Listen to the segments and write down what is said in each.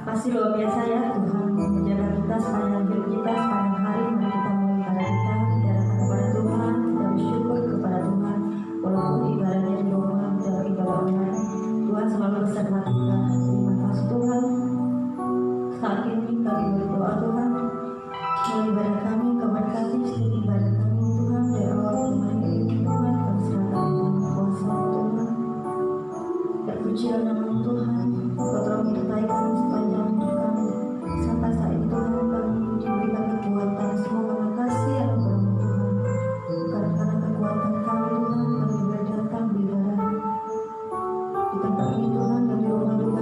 Kasih luar biasa ya Tuhan, menjaga kita sepanjang hidup kita, sepanjang hari. Mari kita mengibadah kita, menyerahkan kepada Tuhan, kita bersyukur kepada Tuhan. Walaupun ibadahnya di rumah, kita ibadah online, Tuhan selalu beserta kita. Terima kasih Tuhan. Saat ini kami berdoa Tuhan, ibadah kami, keberkati setiap ibadah kami Tuhan, dari awal Tuhan ini Tuhan, kami serahkan dalam kuasa Tuhan. Terpujilah nama Tuhan, Kau telah menyertai kami sepanjang hidup kami. Sampai saat ini Tuhan kami diberikan kekuatan, semua karena kasih yang Tuhan Tuhan. Bukan karena kekuatan kami Tuhan, kami boleh datang beribadah di tempat ini Tuhan, dan di rumah juga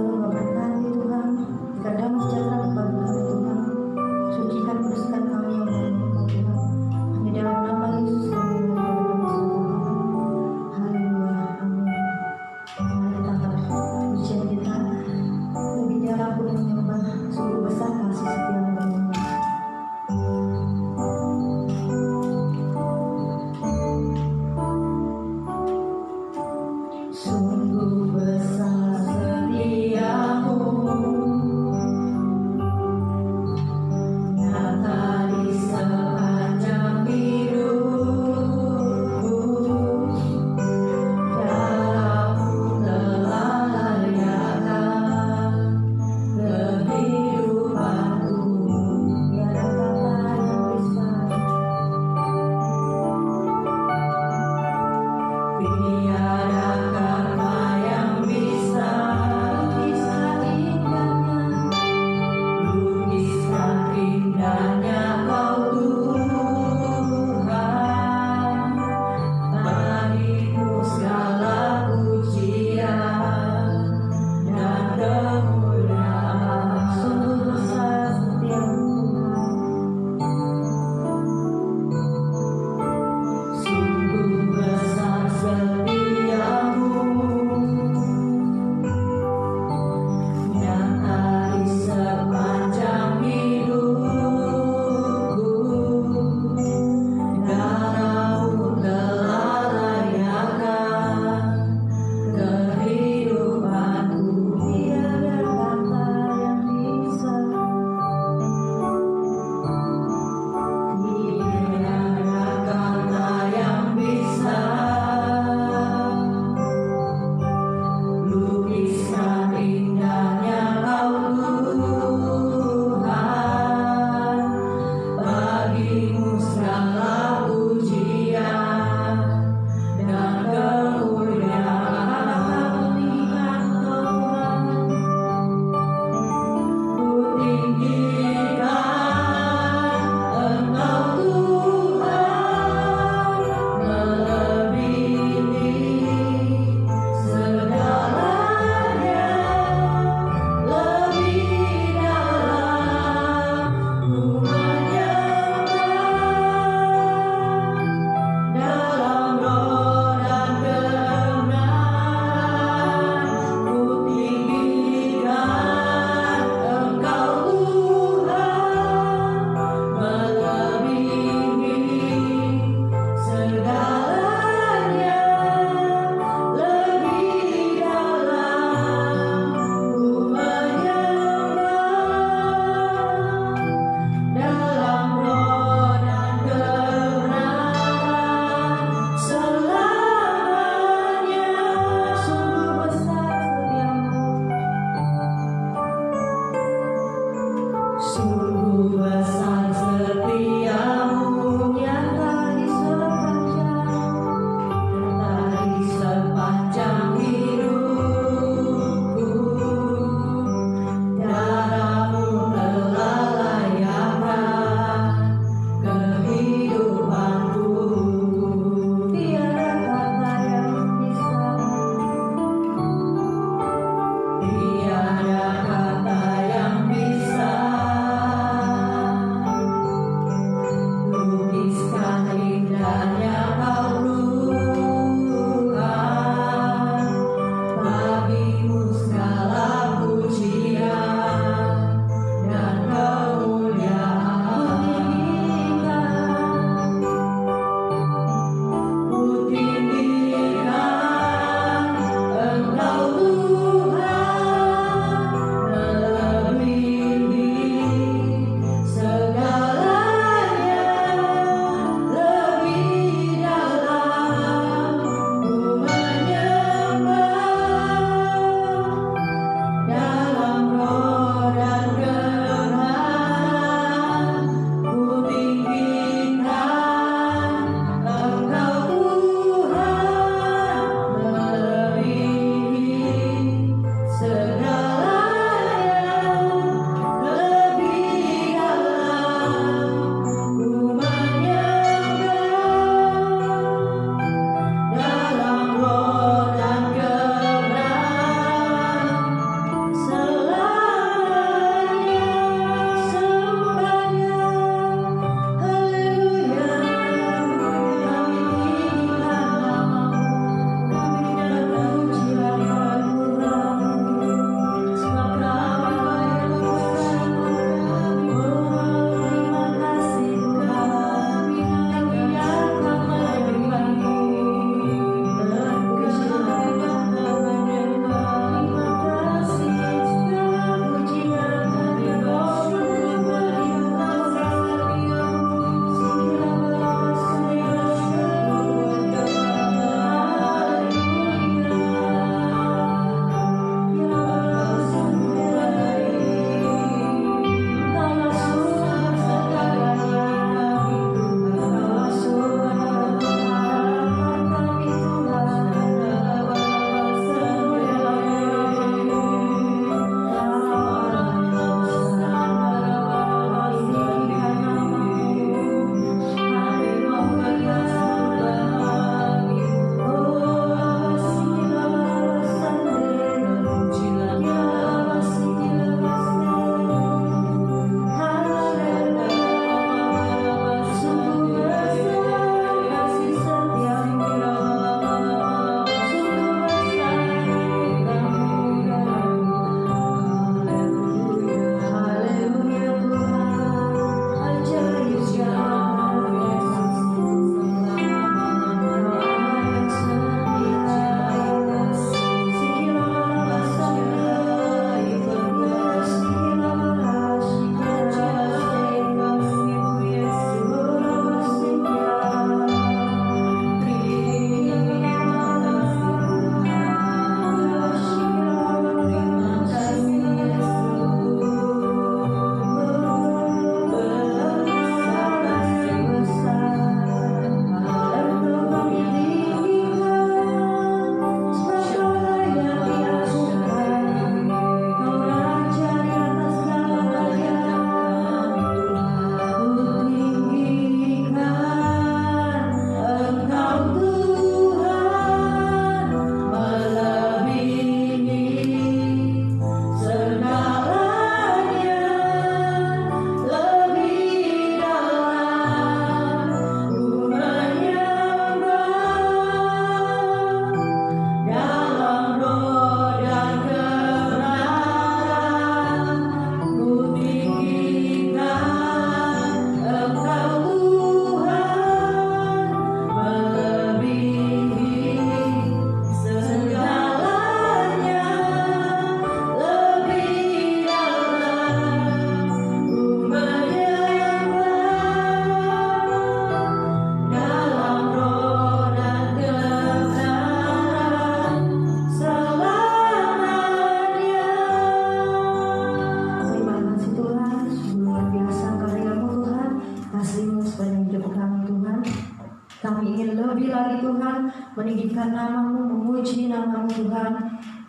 meninggikan namamu, memuji namamu Tuhan.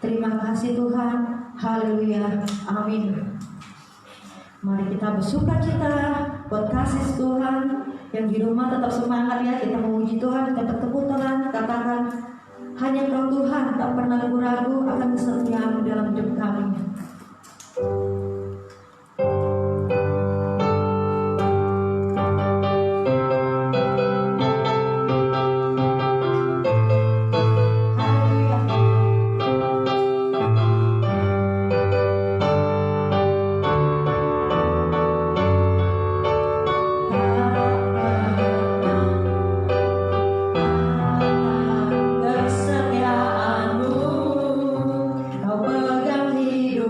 Terima kasih Tuhan. Haleluya. Amin. Mari kita bersukacita buat kasih Tuhan. Yang di rumah tetap semangat ya, kita memuji Tuhan, kita bertepuk tangan, katakan hanya Kau Tuhan, tak pernah ragu-ragu akan kesetiaan-Mu dalam hidup kami. Kesetiaan-Mu, Kau pegang hidup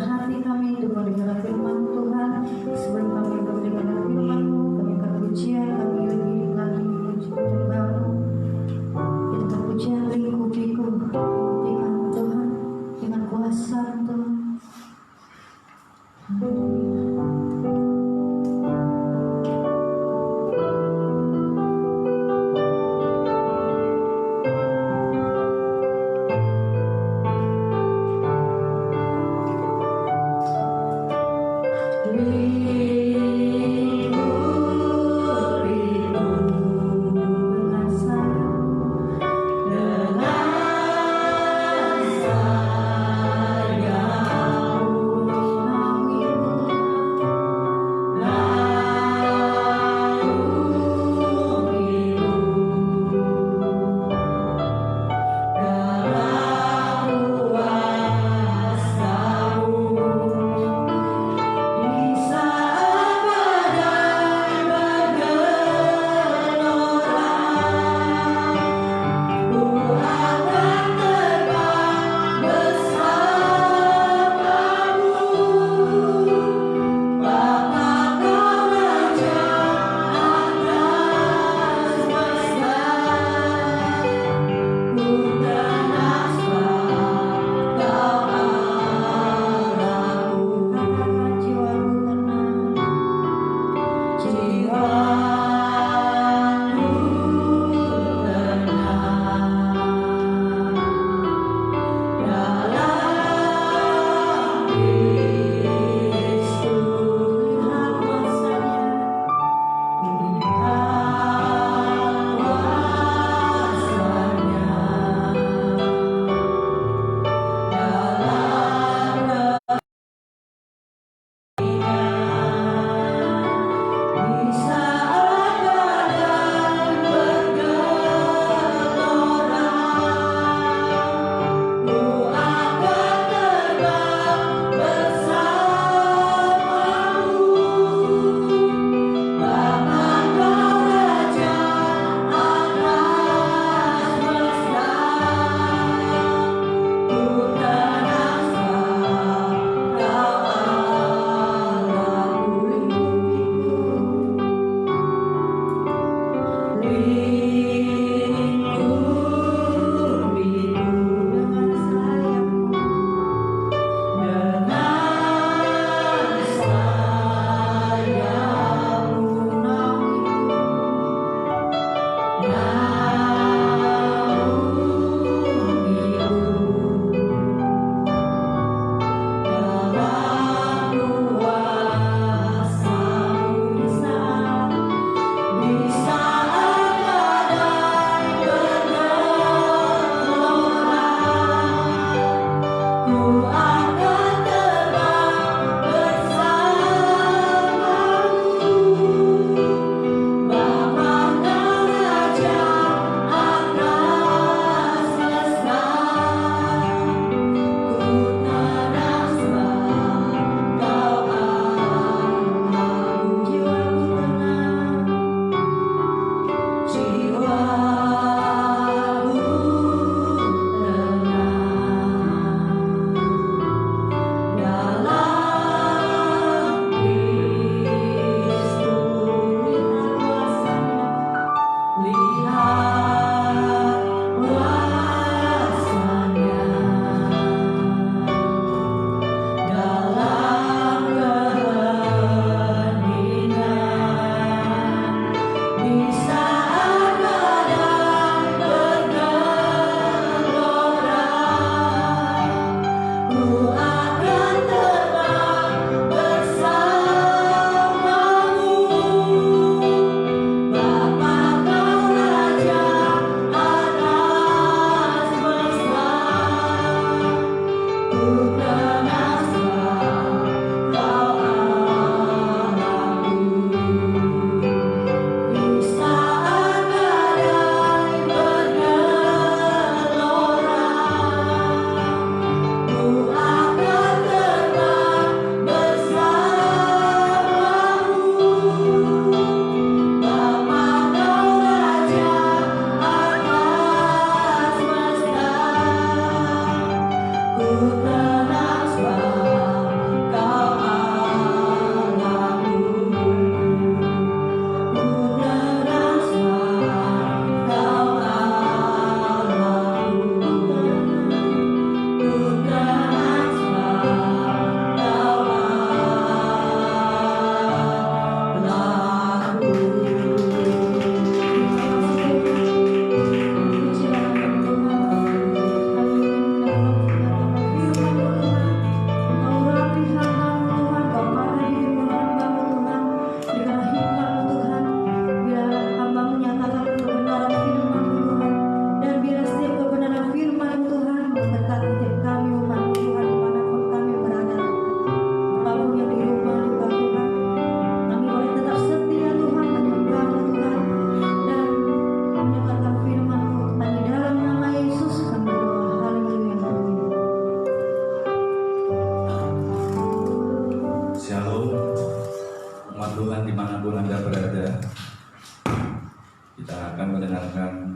hati kami untuk mendengar firman Tuhan. Sebelum kami mendengar firman-Mu, kami akan pujian, kami lagi memuji Tuhan. Kita pujian lingkupiku, lingkupikan Tuhan dengan kuasa Tuhan.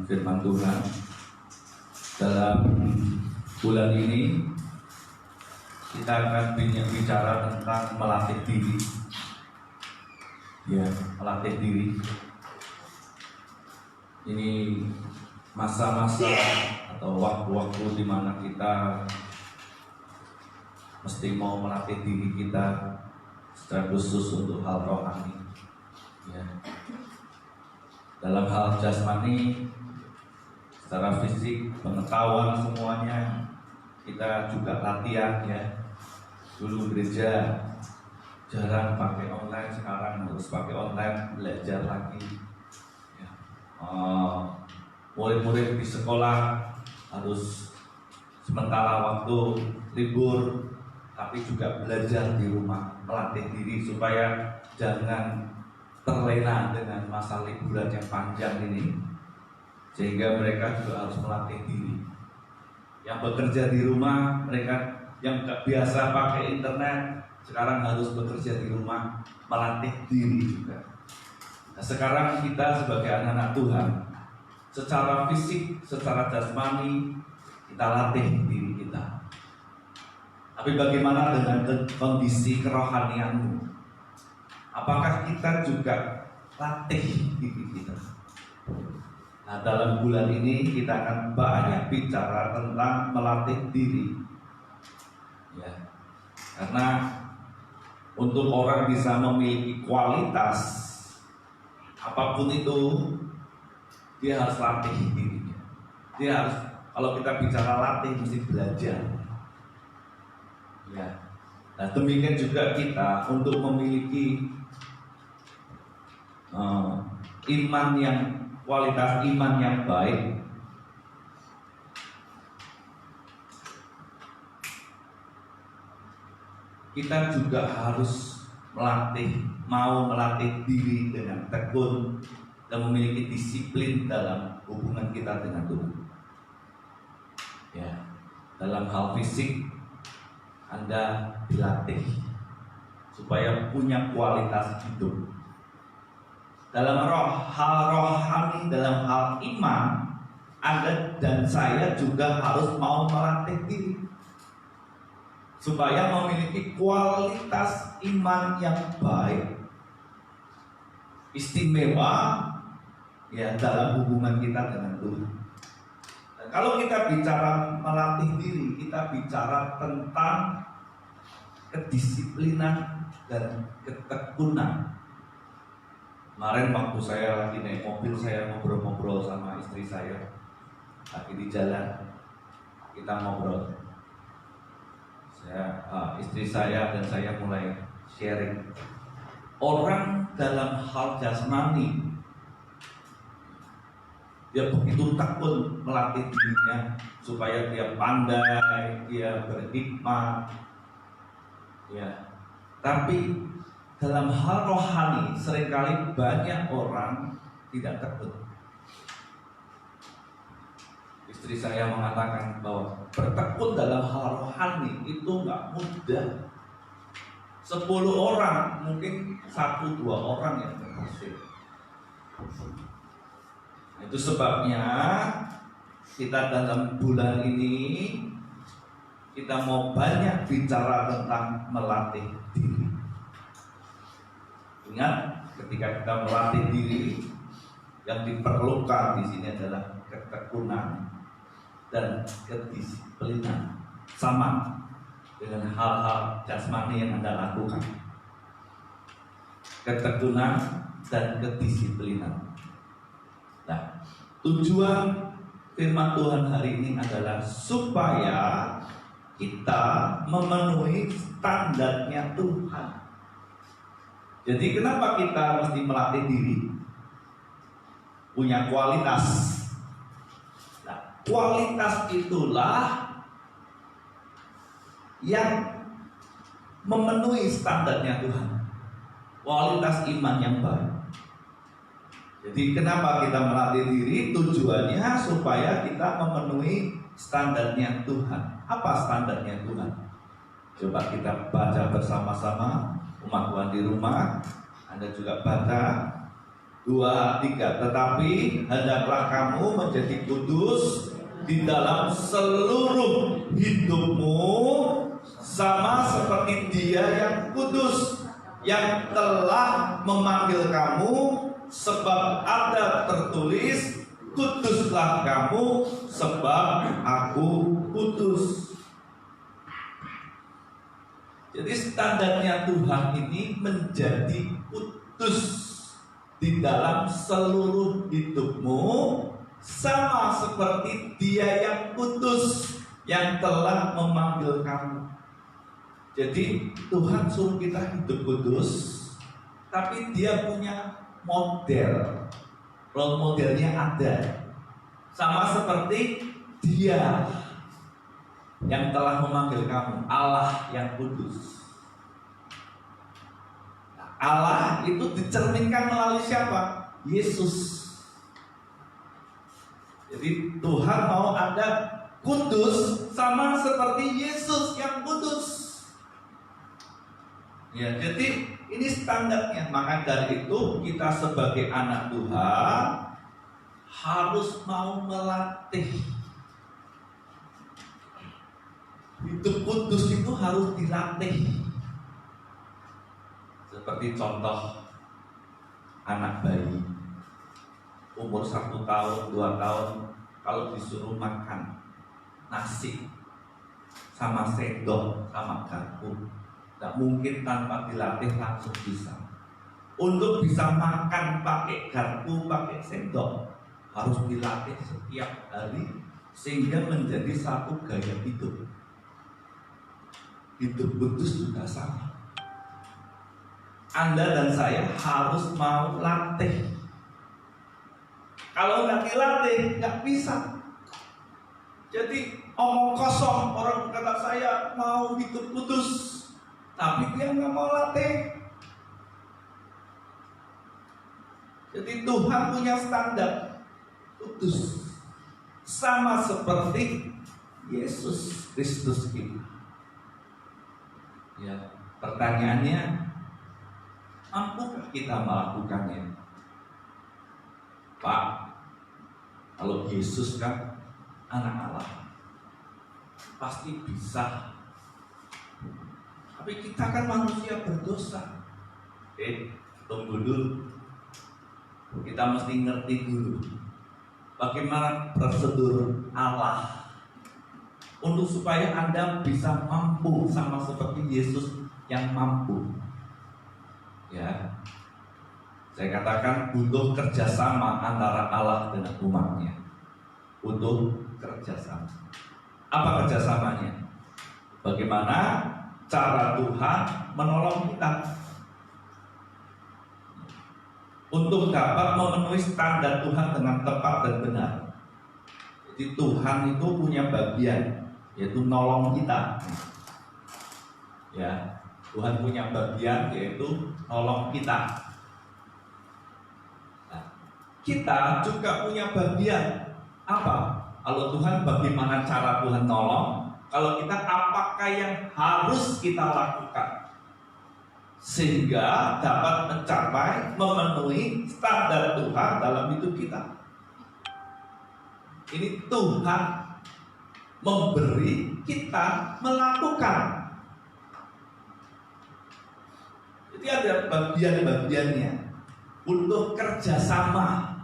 firman Tuhan. Dalam bulan ini kita akan bicara tentang melatih diri. Ya, melatih diri. Ini masa-masa atau waktu-waktu di mana kita mesti mau melatih diri kita secara khusus untuk hal rohani. Ya. Dalam hal jasmani, secara fisik, pengetahuan semuanya kita juga latihan ya. Dulu gereja jarang pakai online, sekarang harus pakai online, belajar lagi. Ya. Murid-murid di sekolah harus sementara waktu libur, tapi juga belajar di rumah, melatih diri supaya jangan terlena dengan masa liburan yang panjang ini, sehingga mereka juga harus melatih diri. Yang bekerja di rumah, mereka yang gak biasa pakai internet, sekarang harus bekerja di rumah, melatih diri juga. Nah, sekarang kita sebagai anak-anak Tuhan, secara fisik, secara jasmani, kita latih diri kita. Tapi bagaimana dengan kondisi kerohanianmu? Apakah kita juga latih diri kita? Nah, dalam bulan ini kita akan banyak bicara tentang melatih diri. Ya. Karena untuk orang bisa memiliki kualitas apapun itu, dia harus latih dirinya. Dia harus, kalau kita bicara latih, mesti belajar. Ya. Nah, demikian juga kita untuk memiliki iman yang kualitas iman yang baik, kita juga harus mau melatih diri dengan tekun dan memiliki disiplin dalam hubungan kita dengan Tuhan. Ya, dalam hal fisik Anda dilatih supaya punya kualitas hidup. Dalam hal rohani, dalam hal iman, Anda dan saya juga harus mau melatih diri supaya memiliki kualitas iman yang baik, istimewa ya dalam hubungan kita dengan Tuhan. Dan kalau kita bicara melatih diri, kita bicara tentang kedisiplinan dan ketekunan. Kemarin waktu saya lagi naik mobil, saya ngobrol-ngobrol sama istri saya, lagi di jalan, kita ngobrol. Istri saya dan saya mulai sharing. Orang dalam hal jasmani, dia begitu tekun melatih dirinya supaya dia pandai, dia berhikmat, ya. Tapi dalam hal rohani, seringkali banyak orang tidak tekun. Istri saya mengatakan bahwa bertekun dalam hal rohani itu nggak mudah. 10 orang, mungkin 1-2 orang yang berhasil. Itu sebabnya kita dalam bulan ini kita mau banyak bicara tentang melatih diri. Ingat, ketika kita melatih diri, yang diperlukan di sini adalah ketekunan dan kedisiplinan, sama dengan hal-hal jasmani yang Anda lakukan. Ketekunan dan kedisiplinan. Nah, tujuan firman Tuhan hari ini adalah supaya kita memenuhi standarnya Tuhan. Jadi kenapa kita mesti melatih diri? Punya kualitas. Nah, kualitas itulah yang memenuhi standarnya Tuhan. Kualitas iman yang baik. Jadi kenapa kita melatih diri? Tujuannya supaya kita memenuhi standarnya Tuhan. Apa standarnya Tuhan? Coba kita baca bersama-sama. Umat Tuhan di rumah, Anda juga baca 2, 3. Tetapi hendaklah kamu menjadi kudus di dalam seluruh hidupmu, sama seperti Dia yang kudus, yang telah memanggil kamu, sebab ada tertulis, kuduslah kamu sebab Aku kudus. Jadi standarnya Tuhan ini menjadi kudus di dalam seluruh hidupmu, sama seperti Dia yang kudus, yang telah memanggil kamu. Jadi Tuhan suruh kita hidup kudus, tapi Dia punya model. Role modelnya ada, sama seperti Dia yang telah memanggil kamu, Allah yang kudus. Nah, Allah itu dicerminkan melalui siapa? Yesus. Jadi Tuhan mau Anda kudus sama seperti Yesus yang kudus. Ya, jadi ini standarnya. Maka dari itu kita sebagai anak Tuhan harus mau melatih. Hidup kudus itu harus dilatih. Seperti contoh anak bayi umur 1 tahun, 2 tahun, kalau disuruh makan nasi sama sendok sama garpu, tidak mungkin tanpa dilatih langsung bisa. Untuk bisa makan pakai garpu, pakai sendok, harus dilatih setiap hari sehingga menjadi satu gaya hidup. Hidup kudus juga sama. Anda dan saya harus mau latih. Kalau nggak dilatih, nggak bisa. Jadi omong kosong, orang kata saya mau hidup kudus, tapi dia nggak mau latih. Jadi Tuhan punya standar kudus, sama seperti Yesus Kristus kita. Ya, pertanyaannya, mampukah kita melakukannya? Pak, kalau Yesus kan anak Allah, pasti bisa. Tapi kita kan manusia berdosa. Tunggu dulu. Kita mesti ngerti dulu bagaimana prosedur Allah untuk supaya Anda bisa mampu sama seperti Yesus yang mampu. Ya, saya katakan butuh kerjasama antara Allah dengan umatnya. Butuh kerjasama. Apa kerjasamanya? Bagaimana cara Tuhan menolong kita untuk dapat memenuhi standar Tuhan dengan tepat dan benar. Jadi Tuhan itu punya bagian, yaitu nolong kita. Ya, Tuhan punya bagian yaitu nolong kita. Nah, kita juga punya bagian apa? Kalau Tuhan, bagaimana cara Tuhan nolong? Kalau kita, apakah yang harus kita lakukan sehingga dapat mencapai, memenuhi standar Tuhan dalam hidup kita? Ini Tuhan memberi, kita melakukan. Jadi ada bagian-bagiannya untuk kerjasama.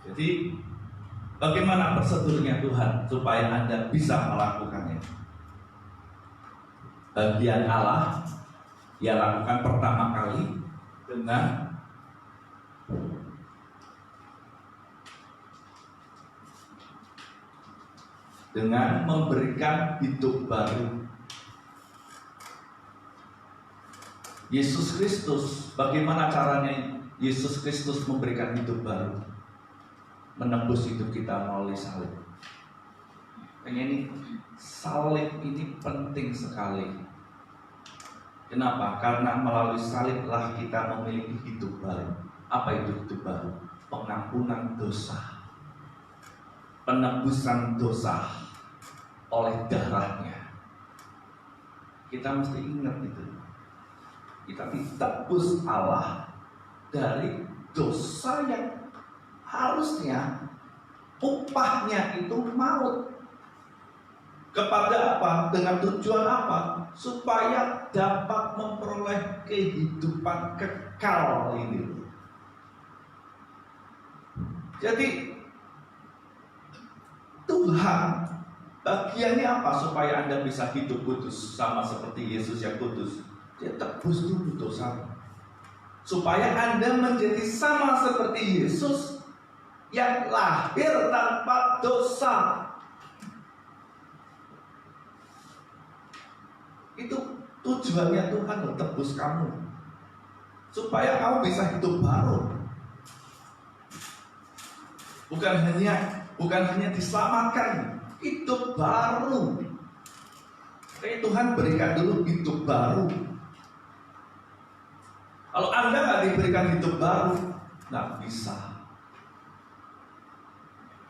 Jadi bagaimana prosedurnya Tuhan supaya Anda bisa melakukannya? Bagian Allah Dia lakukan pertama kali dengan memberikan hidup baru. Yesus Kristus, bagaimana caranya Yesus Kristus memberikan hidup baru? Menembus hidup kita melalui salib. Ini salib ini penting sekali. Kenapa? Karena melalui saliblah kita memiliki hidup baru. Apa itu hidup baru? Pengampunan dosa, penebusan dosa oleh darahnya. Kita mesti ingat itu. Kita ditebus Allah dari dosa yang harusnya upahnya itu maut. Kepada apa? Dengan tujuan apa? Supaya dapat memperoleh kehidupan kekal ini. Jadi Tuhan bagiannya apa supaya Anda bisa hidup kudus sama seperti Yesus yang kudus? Dia tebus dulu dosa. Supaya Anda menjadi sama seperti Yesus yang lahir tanpa dosa. Itu tujuannya Tuhan tebus kamu, supaya kamu bisa hidup baru. Bukan hanya diselamatkan, hidup baru. Tuhan berikan dulu hidup baru. Kalau Anda nggak diberikan hidup baru, nggak bisa.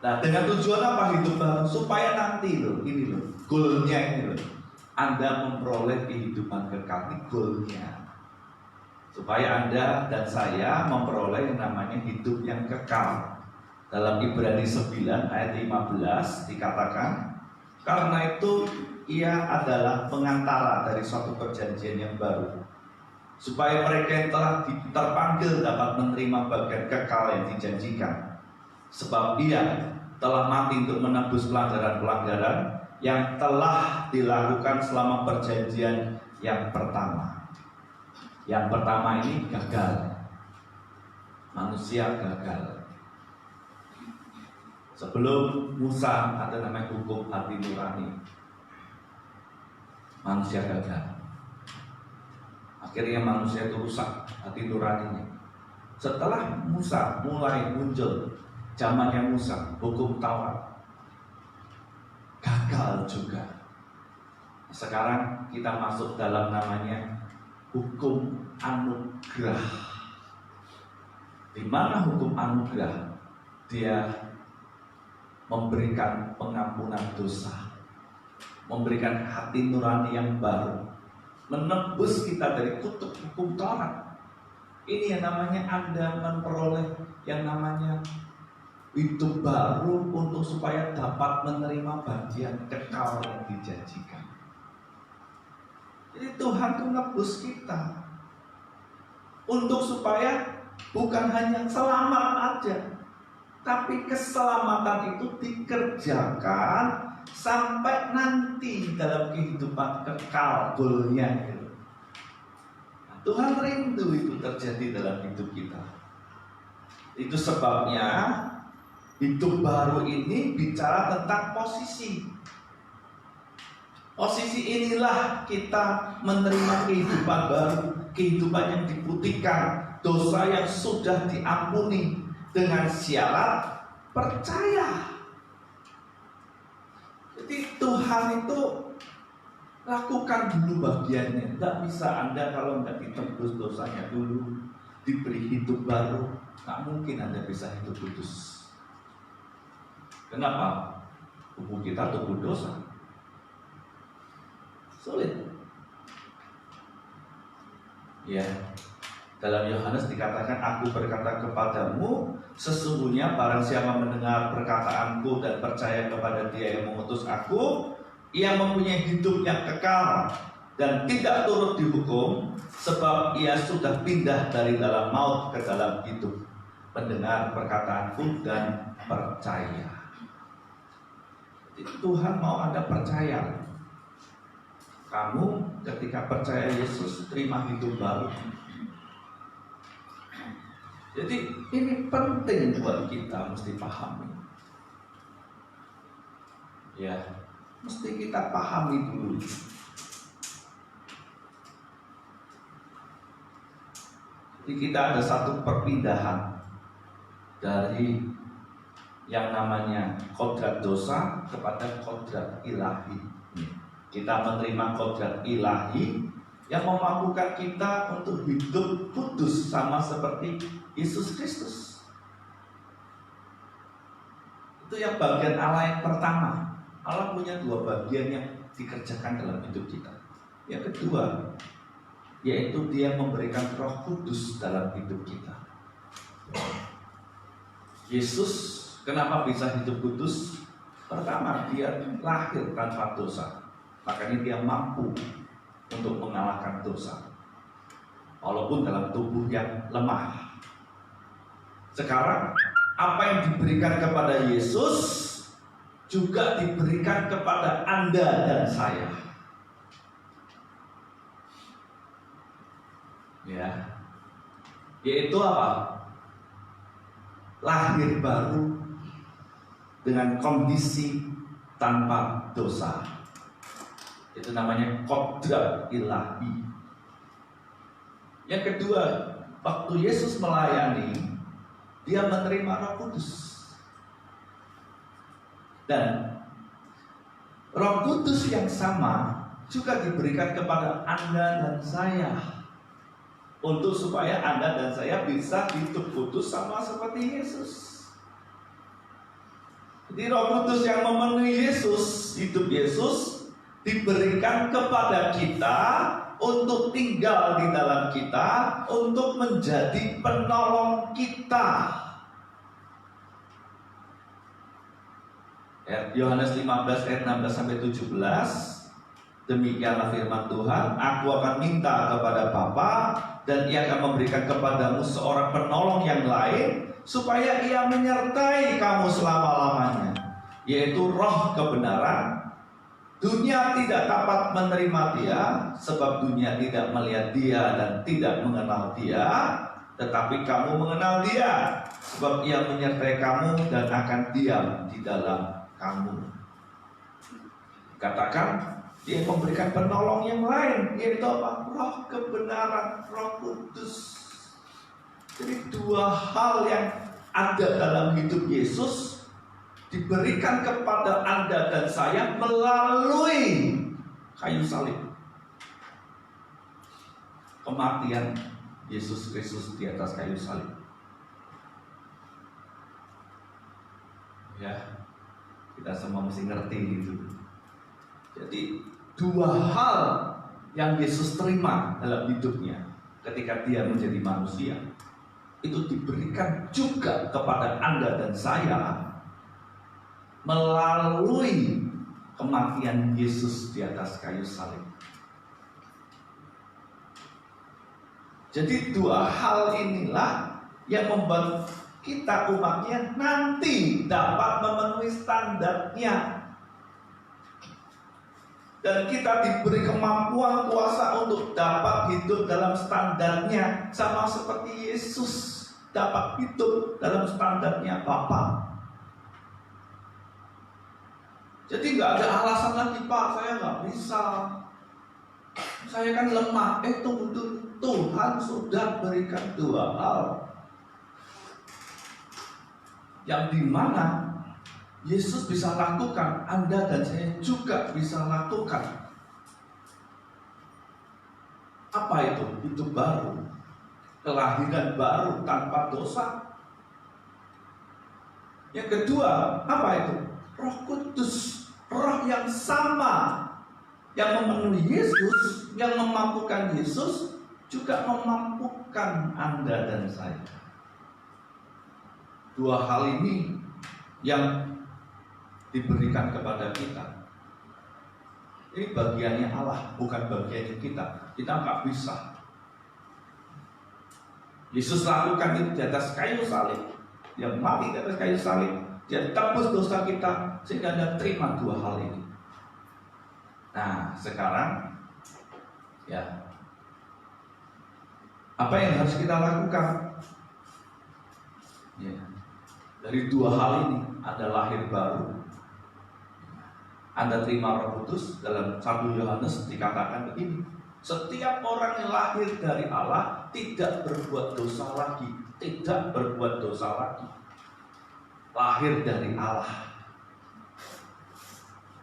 Nah, dengan tujuan apa hidup baru? Supaya nanti ini goalnya ini Anda memperoleh kehidupan kekal. Ini goalnya. Supaya Anda dan saya memperoleh yang namanya hidup yang kekal. Dalam Ibrani 9 ayat 15 dikatakan, karena itu ia adalah pengantara dari suatu perjanjian yang baru, supaya mereka yang telah terpanggil dapat menerima bagian kekal yang dijanjikan. Sebab ia telah mati untuk menebus pelanggaran-pelanggaran yang telah dilakukan selama perjanjian yang pertama. Yang pertama ini gagal. Manusia gagal. Sebelum Musa ada namanya hukum hati nurani. Manusia gagal. Akhirnya manusia itu rusak hati nuraninya. Setelah Musa mulai muncul, zamannya Musa, hukum Taurat gagal juga. Sekarang kita masuk dalam namanya hukum anugerah. Di mana hukum anugerah? Dia memberikan pengampunan dosa, memberikan hati nurani yang baru, menebus kita dari kutuk hukum Taurat. Ini yang namanya Anda memperoleh yang namanya hidup baru untuk supaya dapat menerima bagian kekal yang dijanjikan. Jadi Tuhan itu nebus kita untuk supaya bukan hanya selamat aja, tapi keselamatan itu dikerjakan sampai nanti dalam kehidupan kekal goalnya. Tuhan rindu itu terjadi dalam hidup kita. Itu sebabnya hidup baru ini bicara tentang posisi. Posisi inilah kita menerima kehidupan baru, kehidupan yang diputihkan, dosa yang sudah diampuni dengan syarat percaya. Jadi Tuhan itu lakukan dulu bagiannya. Tidak bisa Anda kalau tidak ditebus dosanya dulu, diberi hidup baru, tak mungkin Anda bisa hidup kudus. Kenapa? Tubuh kita tubuh dosa. Sulit. Ya. Dalam Yohanes dikatakan, aku berkata kepadamu, sesungguhnya barang siapa mendengar perkataanku dan percaya kepada Dia yang mengutus aku, ia mempunyai hidup yang kekal dan tidak turut dihukum, sebab ia sudah pindah dari dalam maut ke dalam hidup. Mendengar perkataanku dan percaya. Jadi Tuhan mau Anda percaya. Kamu ketika percaya Yesus terima hidup baru. Jadi ini penting buat kita mesti pahami. Ya, mesti kita pahami dulu. Jadi kita ada satu perpindahan dari yang namanya kodrat dosa kepada kodrat ilahi. Kita menerima kodrat ilahi yang memampukan kita untuk hidup kudus sama seperti Yesus Kristus. Itu yang bagian Allah yang pertama. Allah punya dua bagian yang dikerjakan dalam hidup kita. Yang kedua, yaitu Dia memberikan Roh Kudus dalam hidup kita. Yesus kenapa bisa hidup kudus? Pertama, dia lahir tanpa dosa. Makanya dia mampu untuk mengalahkan dosa. Walaupun dalam tubuh yang lemah. Sekarang, apa yang diberikan kepada Yesus juga diberikan kepada Anda dan saya. Ya. Yaitu apa? Lahir baru dengan kondisi tanpa dosa. Itu namanya kodrat ilahi. Yang kedua, waktu Yesus melayani, dia menerima Roh Kudus. Dan Roh Kudus yang sama juga diberikan kepada Anda dan saya, untuk supaya Anda dan saya bisa hidup kudus sama seperti Yesus. Jadi Roh Kudus yang memenuhi Yesus, hidup Yesus, diberikan kepada kita untuk tinggal di dalam kita, untuk menjadi penolong kita. Yohanes 15 ayat 16-17. Demikianlah firman Tuhan, aku akan minta kepada Bapa, dan ia akan memberikan kepadamu seorang penolong yang lain, supaya ia menyertai kamu selama-lamanya, yaitu Roh kebenaran. Dunia tidak dapat menerima dia, sebab dunia tidak melihat dia dan tidak mengenal dia. Tetapi kamu mengenal dia, sebab ia menyertai kamu dan akan diam di dalam kamu. Katakan, dia memberikan penolong yang lain, yaitu apa? Roh kebenaran, Roh Kudus. Jadi dua hal yang ada dalam hidup Yesus diberikan kepada Anda dan saya melalui kayu salib. Kematian Yesus Kristus di atas kayu salib. Ya, kita semua mesti ngerti itu. Jadi dua hal yang Yesus terima dalam hidupnya ketika dia menjadi manusia, itu diberikan juga kepada Anda dan saya melalui kematian Yesus di atas kayu salib. Jadi dua hal inilah yang membuat kita umatnya nanti dapat memenuhi standarnya. Dan kita diberi kemampuan kuasa untuk dapat hidup dalam standarnya, sama seperti Yesus dapat hidup dalam standarnya Bapa. Jadi nggak ada alasan lagi, Pak, saya nggak bisa, saya kan lemah. Tunggu dulu, Tuhan sudah berikan dua hal yang dimana Yesus bisa lakukan, Anda dan saya juga bisa lakukan. Apa itu? Hidup baru, kelahiran baru tanpa dosa. Yang kedua, apa itu? Roh Kudus, Roh yang sama yang memenuhi Yesus, yang memampukan Yesus, juga memampukan Anda dan saya. Dua hal ini yang diberikan kepada kita. Ini bagiannya Allah, bukan bagiannya kita. Kita nggak bisa. Yesus lakukan itu di atas kayu salib. Dia mati di atas kayu salib. Dia tebus dosa kita sehingga Anda terima dua hal ini. Nah, sekarang ya, apa yang harus kita lakukan? Ya, dari dua hal ini ada lahir baru. Anda terima Roh Kudus. Dalam 1 Yohanes dikatakan begini, setiap orang yang lahir dari Allah tidak berbuat dosa lagi. Tidak berbuat dosa lagi. Lahir dari Allah.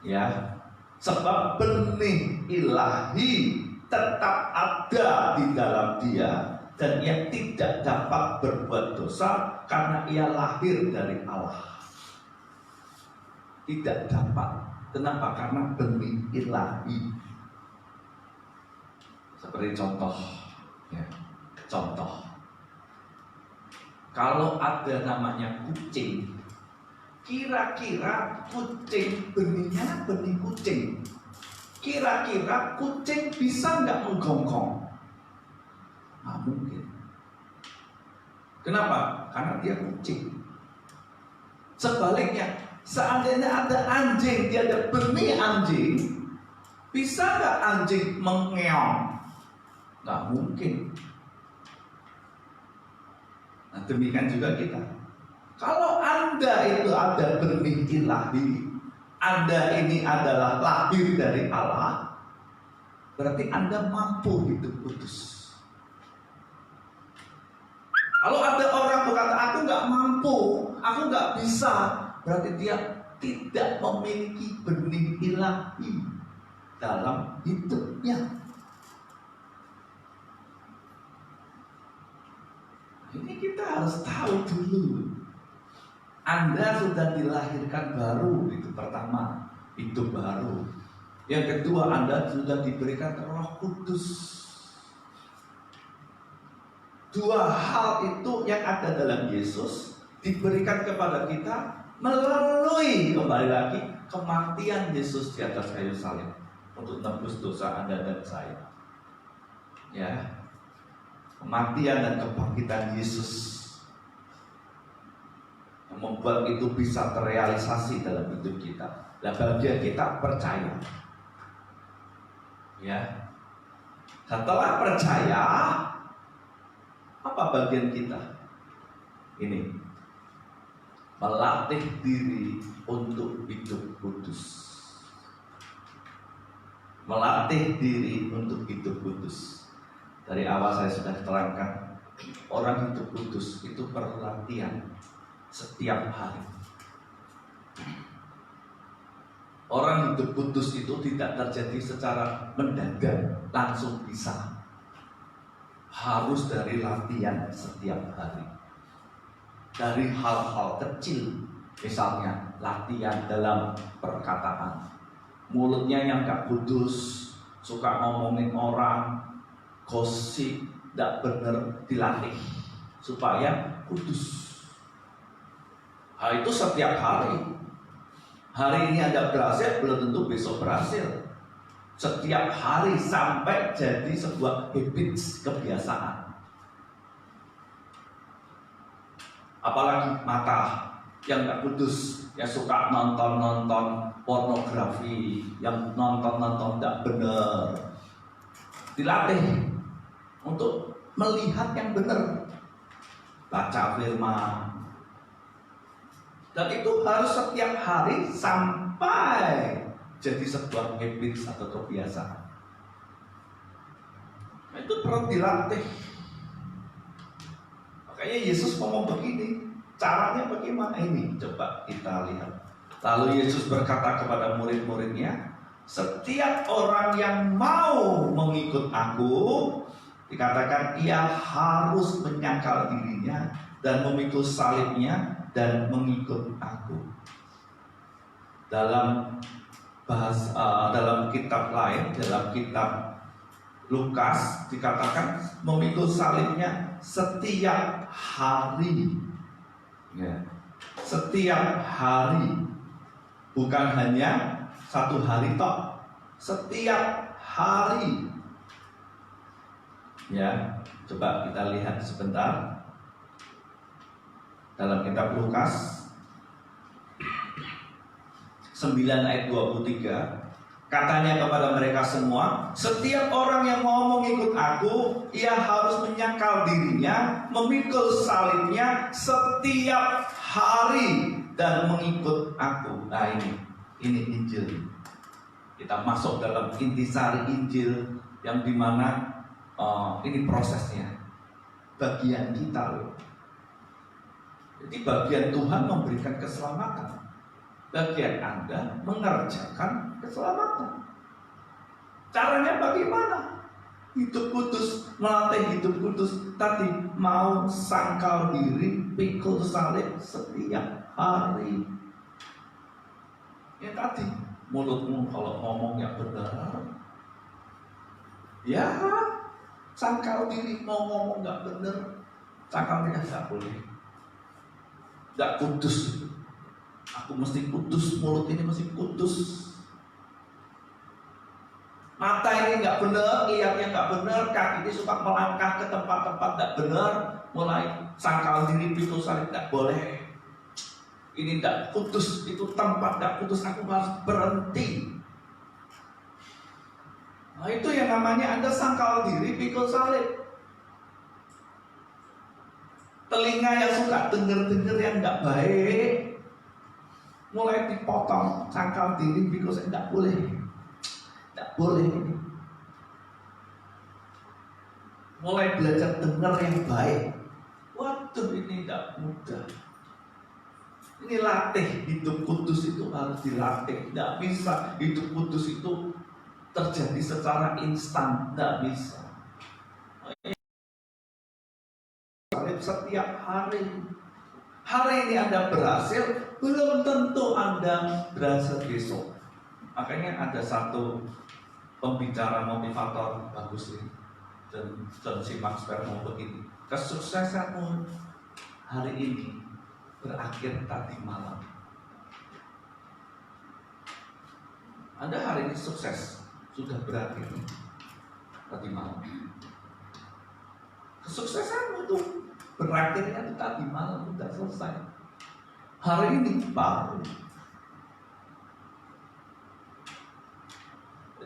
Ya, sebab benih ilahi tetap ada di dalam dia, dan ia tidak dapat berbuat dosa karena ia lahir dari Allah. Tidak dapat. Kenapa? Karena benih ilahi. Seperti contoh, ya, contoh. Kalau ada namanya kucing, kira-kira kucing benihnya benih kucing, kira-kira kucing bisa nggak menggonggong? Nggak mungkin. Kenapa? Karena dia kucing. Sebaliknya, seandainya ada anjing, dia ada benih anjing, bisa nggak anjing mengeong? Nggak mungkin. Nah, demikian juga kita. Kalau Anda itu ada benih ilahi, Anda ini adalah lahir dari Allah, berarti Anda mampu hidup kudus. Kalau ada orang berkata, aku nggak mampu, aku nggak bisa, berarti dia tidak memiliki benih ilahi dalam hidupnya. Ini kita harus tahu dulu. Anda sudah dilahirkan baru, itu pertama, hidup baru. Yang kedua, Anda sudah diberikan Roh Kudus. Dua hal itu yang ada dalam Yesus diberikan kepada kita melalui, kembali lagi, kematian Yesus di atas kayu salib untuk tembus dosa Anda dan saya. Ya, kematian dan kebangkitan Yesus yang membuat itu bisa terrealisasi dalam hidup kita. Dan bagian kita percaya. Ya, setelah percaya, apa bagian kita? Ini, melatih diri untuk hidup kudus. Melatih diri untuk hidup kudus. Dari awal saya sudah terangkan, orang hidup kudus itu perlu latihan setiap hari. Orang hidup kudus itu tidak terjadi secara mendadak, langsung bisa. Harus dari latihan setiap hari. Dari hal-hal kecil, misalnya latihan dalam perkataan. Mulutnya yang gak kudus, suka ngomongin orang, gosip, gak bener, dilatih supaya kudus. Hal itu setiap hari. Hari ini Anda berhasil, belum tentu besok berhasil. Setiap hari sampai jadi sebuah habits, kebiasaan. Apalagi mata yang gak kudus, yang suka nonton pornografi, yang nonton gak benar, dilatih untuk melihat yang benar, baca firman. Dan itu harus setiap hari sampai jadi sebuah habit atau kebiasaan. Nah, itu perlu dilatih. Makanya Yesus ngomong begini, caranya bagaimana ini? Coba kita lihat. Lalu Yesus berkata kepada murid-muridnya, setiap orang yang mau mengikut aku, dikatakan ia harus menyangkal dirinya dan memikul salibnya dan mengikut aku. Dalam kitab lain, dalam kitab Lukas dikatakan memikul salibnya setiap hari. Ya, setiap hari, bukan hanya satu hari toh, setiap hari. Ya, coba kita lihat sebentar dalam kitab Lukas 9 ayat 23, katanya kepada mereka semua, setiap orang yang mau mengikut aku, ia harus menyangkal dirinya, memikul salibnya setiap hari dan mengikut aku. Nah, ini Injil. Kita masuk dalam intisari Injil yang dimana ini prosesnya, bagian kita loh. Jadi bagian Tuhan memberikan keselamatan. Bagian Anda mengerjakan keselamatan. Caranya bagaimana? Hidup kudus, melatih hidup kudus. Tadi mau sangkal diri, pikul salib setiap hari. Ya tadi, mulutmu kalau ngomong yang benar, ya sangkal diri, mau ngomong gak benar, sangkal diri gak boleh. nggak kudus. Aku mesti kudus, mulut ini mesti kudus. Mata ini nggak benar, lihatnya nggak benar, kaki ini suka melangkah ke tempat-tempat nggak benar, mulai sangkal diri, pikul salib nggak boleh. Ini nggak kudus, itu tempat nggak kudus, aku harus berhenti. Nah itu yang namanya Anda sangkal diri, pikul salib. Telinga yang suka denger-denger yang nggak baik, mulai dipotong, sangkal diri, pikul salib nggak boleh. Tidak boleh. Mulai belajar dengar yang baik. Waduh, ini tidak mudah. Ini latih. Hidup kudus itu harus dilatih. Tidak bisa hidup kudus itu terjadi secara instan. Tidak bisa. Setiap hari. Hari ini Anda berhasil, belum tentu Anda berhasil besok. Makanya ada satu pembicara motivator bagus ini, John C. Maxwell ngomong begini, kesuksesanmu hari ini berakhir tadi malam. Anda hari ini sukses, sudah berakhir tadi malam. Kesuksesanmu tuh berakhirnya tuh tadi malam, sudah selesai. Hari ini baru.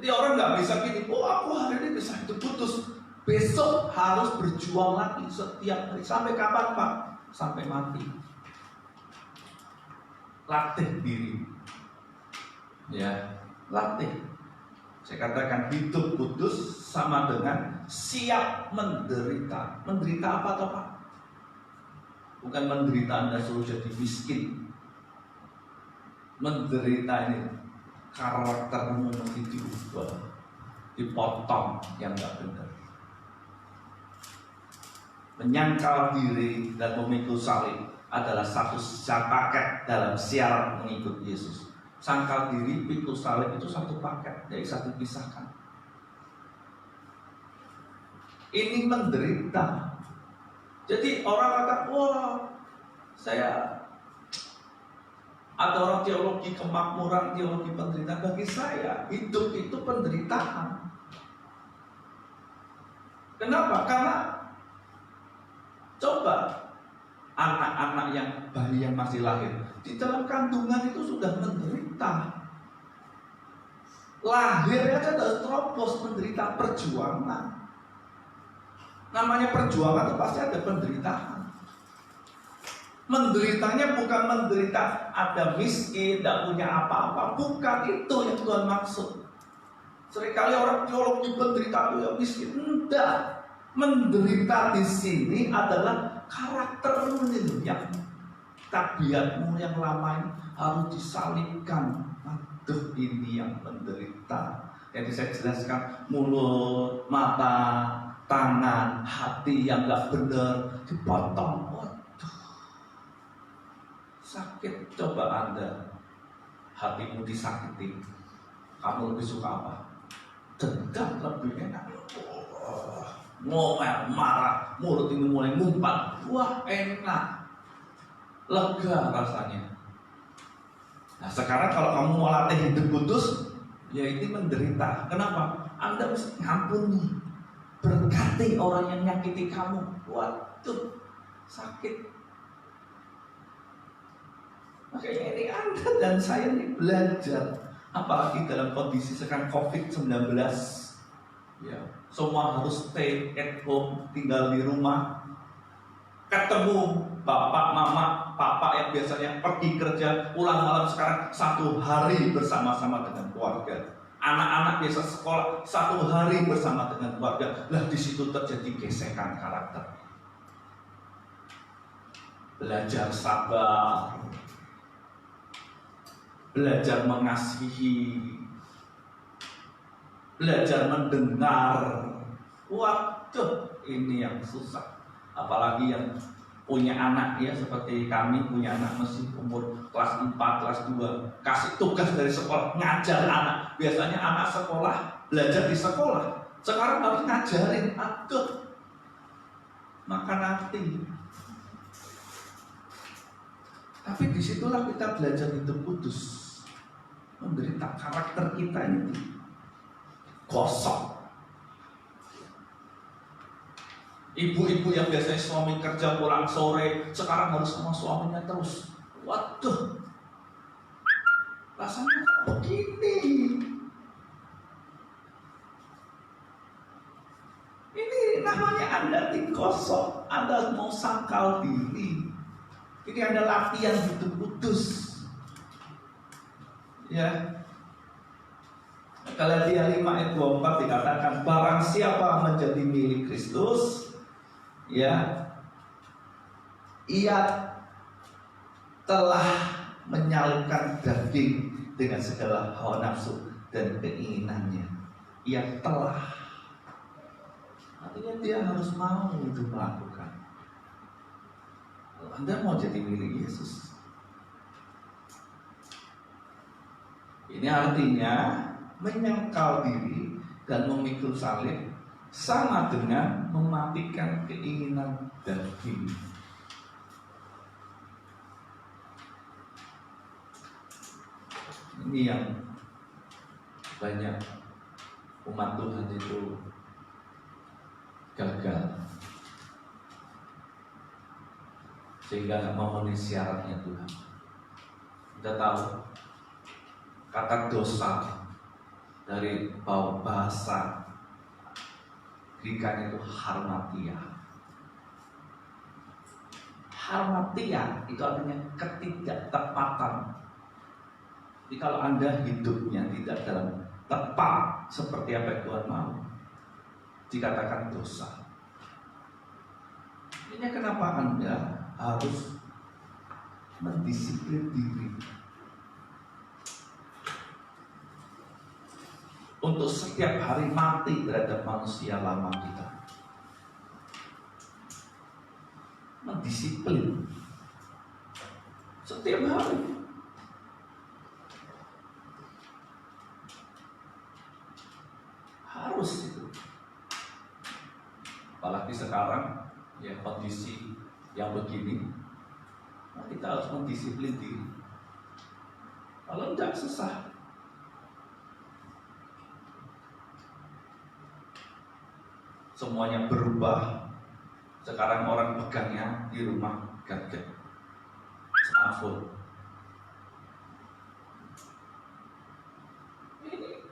Jadi orang nggak bisa gini, oh aku hari ini bisa hidup kudus, besok harus berjuang lagi setiap hari. Sampai kapan Pak? Sampai mati. Latih diri. Ya, latih. Saya katakan hidup kudus sama dengan siap menderita. Menderita apa toh Pak? Bukan menderita Anda suruh jadi miskin. Menderita ini karaktermu mesti diubah, dipotong yang nggak benar. Menyangkal diri dan memikul salib adalah satu paket dalam syarat mengikut Yesus. Sangkal diri, pikul salib itu satu paket, jadi satu pisahkan. Ini menderita. Jadi orang kata, wah saya ada orang teologi kemakmuran, teologi penderitaan. Bagi saya, hidup itu penderitaan. Kenapa? Karena coba anak-anak yang bayi yang masih lahir di dalam kandungan itu sudah menderita. Lahir aja sudah terobos menderita perjuangan. Namanya perjuangan itu pasti ada penderitaan. Menderitanya bukan menderita ada miskin, tidak punya apa-apa. Bukan itu yang Tuhan maksud. Seringkali orang teologi penderita itu yang miskin. Tidak. Menderita di sini adalah karaktermu yang tabiatmu yang lama ini harus disalibkan. Aduh, ini yang menderita. Jadi saya jelaskan mulut, mata, tangan, hati yang gak benar dipotong. Sakit. Coba Anda hatimu disakiti, kamu lebih suka apa? Dendam lebih enak. Ngomel, marah, mulut ini mulai ngumpat. Wah enak, lega rasanya. Nah sekarang kalau kamu mau latih hidup kudus, ya ini menderita. Kenapa? Anda mesti ngampuni, berkati orang yang nyakiti kamu. Waduh, sakit. Makanya ini Anda dan saya ini belajar. Apalagi dalam kondisi sekarang COVID-19, ya, semua harus stay at home, tinggal di rumah. Ketemu bapak, mama, papa yang biasanya pergi kerja, pulang malam, sekarang 1 hari bersama-sama dengan keluarga. Anak-anak biasa sekolah 1 hari bersama dengan keluarga. Lah di situ terjadi gesekan karakter. Belajar sabar, belajar mengasihi, belajar mendengar. Waduh, ini yang susah. Apalagi yang punya anak ya, seperti kami punya anak masih umur kelas 4, kelas 2. Kasih tugas dari sekolah, ngajar anak. Biasanya anak sekolah, belajar di sekolah. Sekarang harus ngajarin. Aduh, makan hati. Tapi disitulah kita belajar hidup kudus, menderita karakter kita ini kosong. Ibu-ibu yang biasanya suami kerja pulang sore, sekarang harus sama suaminya terus. Waduh, rasanya kok begini. Ini namanya Anda kosong, Anda mau sangkal diri. Ini ada latihan hidup kudus. Ya. Galatia 5 ayat 24 dikatakan, barang siapa menjadi milik Kristus, ya, ia telah menyalibkan daging dengan segala hawa nafsu dan keinginannya. Ia telah, artinya dia harus mau itu melakukan. Kalau Anda mau jadi milik Yesus, ini artinya menyangkal diri dan memikul salib sama dengan mematikan keinginan daging. Ini yang banyak umat Tuhan itu gagal, sehingga nggak memenuhi syaratnya Tuhan. Kita tahu kata dosa dari bahasa Greek itu harmatia. Harmatia itu artinya ketidaktepatan. Jadi kalau Anda hidupnya tidak dalam tepat seperti apa yang Tuhan mau, dikatakan dosa. Ini kenapa Anda harus mendisiplin diri untuk setiap hari mati terhadap manusia lama kita. Mendisiplin setiap hari. Harus itu. Apalagi sekarang ya kondisi yang begini, nah kita harus mendisiplin diri. Kalau tidak susah. Semuanya berubah. Sekarang orang pegangnya di rumah gadget, smartphone. Ini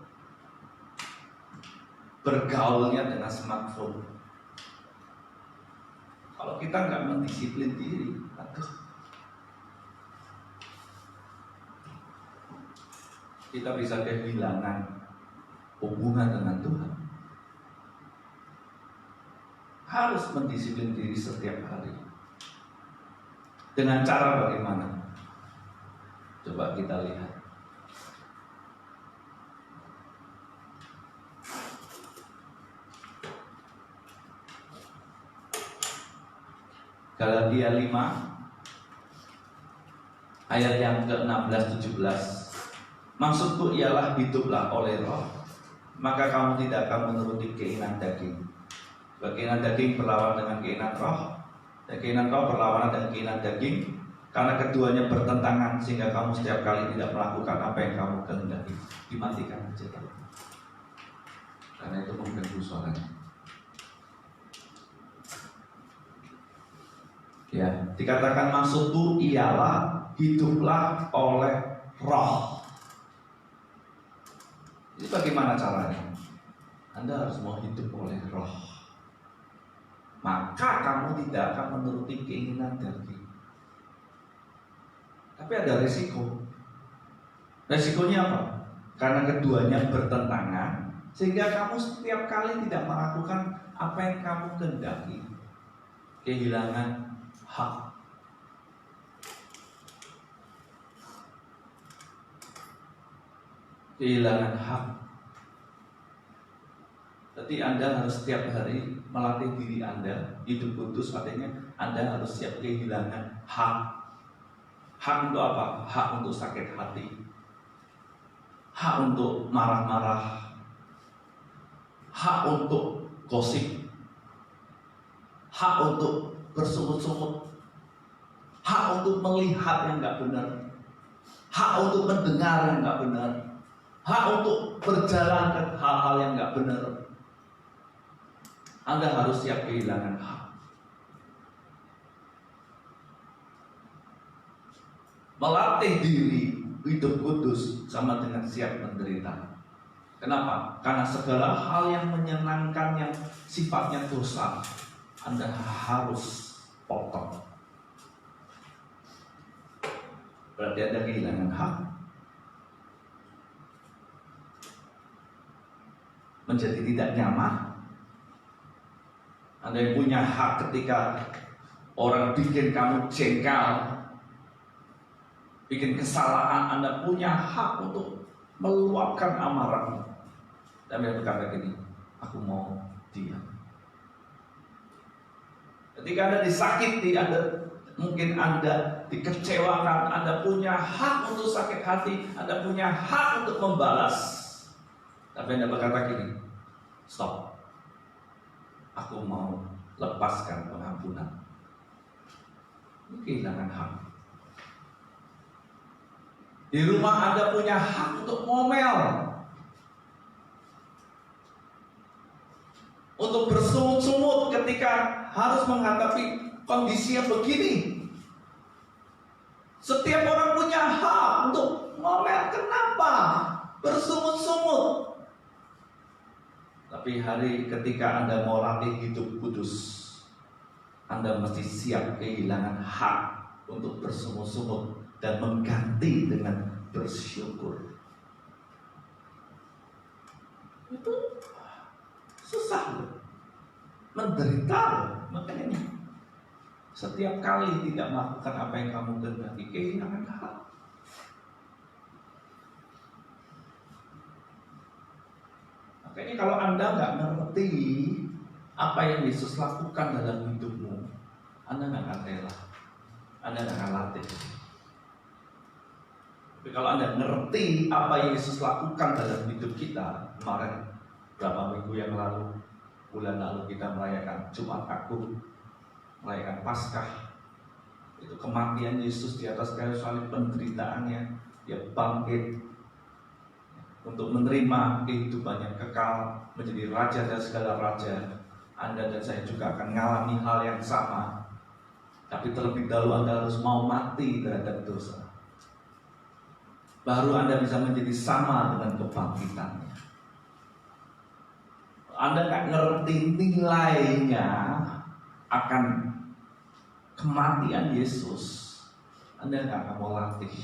bergaulnya dengan smartphone. Kalau kita nggak mendisiplin diri, aduh, kita bisa kehilangan hubungan dengan Tuhan. Harus mendisiplin diri setiap hari. Dengan cara bagaimana? Coba kita lihat. Galatia 5 ayat yang ke-16-17. Maksudku ialah hiduplah oleh roh, maka kamu tidak akan menuruti keinginan daging. Keinginan daging berlawan dengan keinginan roh, dan keinginan roh berlawanan dengan keinginan daging, karena keduanya bertentangan sehingga kamu setiap kali tidak melakukan apa yang kamu kehendaki. Dimatikan aja, karena itu mengganggu suaranya. Ya, dikatakan maksudku ialah hiduplah oleh roh. Jadi bagaimana caranya? Anda harus mau hidup oleh roh, maka kamu tidak akan menuruti keinginan daging. Tapi ada resiko. Resikonya apa? Karena keduanya bertentangan, sehingga kamu setiap kali tidak melakukan apa yang kamu kehendaki. Kehilangan hak. Kehilangan hak. Jadi Anda harus setiap hari melatih diri Anda hidup kudus, artinya Anda harus siap kehilangan hak. Hak untuk apa? Hak untuk sakit hati, hak untuk marah-marah, hak untuk gosip, hak untuk bersungut-sungut, hak untuk melihat yang nggak benar, hak untuk mendengar yang nggak benar, hak untuk berjalan ke hal-hal yang nggak benar. Anda harus siap kehilangan hak. Melatih diri hidup kudus sama dengan siap menderita. Kenapa? Karena segala hal yang menyenangkan yang sifatnya dosa, Anda harus potong. Berarti Anda kehilangan hak. Menjadi tidak nyaman. Anda yang punya hak ketika orang bikin kamu jengkel, bikin kesalahan, Anda punya hak untuk meluapkan amarahmu. Dan dia berkata gini, aku mau diam. Ketika Anda disakiti, mungkin Anda dikecewakan, Anda punya hak untuk sakit hati, Anda punya hak untuk membalas. Tapi Anda berkata gini, stop. Aku mau lepaskan pengampunan. Ini kehilangan hak. Di rumah Anda punya hak untuk ngomel, untuk bersungut-sungut ketika harus menghadapi kondisi yang begini. Setiap orang punya hak untuk ngomel. Kenapa? Bersungut-sungut. Tapi hari ketika Anda mau latih hidup kudus, Anda mesti siap kehilangan hak untuk bersungut-sungut dan mengganti dengan bersyukur. Itu susah loh, menderita loh. Makanya setiap kali tidak melakukan apa yang kamu kehendaki, kehilangan hak. Makanya kalau Anda nggak ngerti apa yang Yesus lakukan dalam hidupmu, Anda nggak akan rela, Anda nggak akan latih. Tapi kalau Anda ngerti apa yang Yesus lakukan dalam hidup kita, kemarin berapa minggu yang lalu, bulan lalu kita merayakan Jumat Agung, merayakan Paskah. Itu kematian Yesus di atas kayu salib, penderitaannya, dia bangkit untuk menerima kehidupan yang kekal, menjadi raja dan segala raja. Anda dan saya juga akan mengalami hal yang sama. Tapi terlebih dahulu Anda harus mau mati terhadap dosa, baru Anda bisa menjadi sama dengan kebangkitannya. Anda nggak ngerti nilainya akan kematian Yesus, Anda nggak akan mau latih.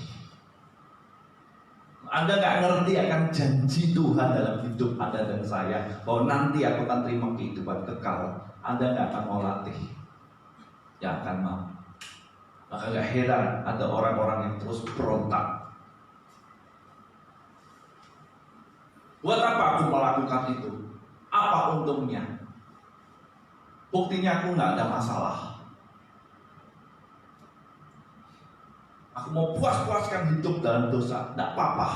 Anda nggak ngerti akan janji Tuhan dalam hidup Anda dan saya, bahwa nanti aku akan terima kehidupan kekal, Anda nggak akan mau latih. Ya akan mau. Maka nggak heran ada orang-orang yang terus berontak. Buat apa aku melakukan itu? Apa untungnya? Buktinya aku nggak ada masalah. Aku mau puas-puaskan hidup dalam dosa, nggak apa-apa.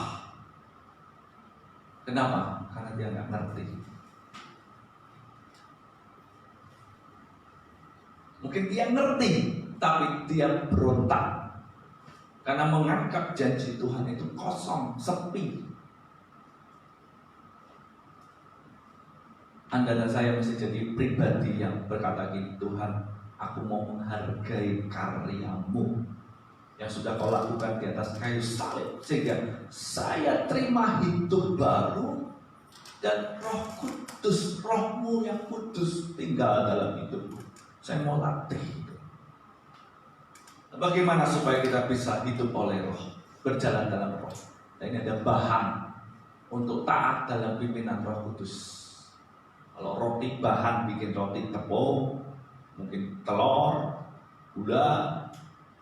Kenapa? Karena dia nggak ngerti. Mungkin dia ngerti, tapi dia berontak. Karena menganggap janji Tuhan itu kosong, sepi. Anda dan saya mesti jadi pribadi yang berkata gini, Tuhan, aku mau menghargai karyamu yang sudah kau lakukan di atas kayu salib, sehingga saya terima hidup baru dan Roh Kudus, Rohmu yang kudus tinggal dalam hidupku. Saya mau latih itu. Bagaimana supaya kita bisa hidup oleh Roh, berjalan dalam Roh? Dan ini ada bahan untuk taat dalam pimpinan Roh Kudus. Kalau roti bahan bikin roti tepung, mungkin telur, gula.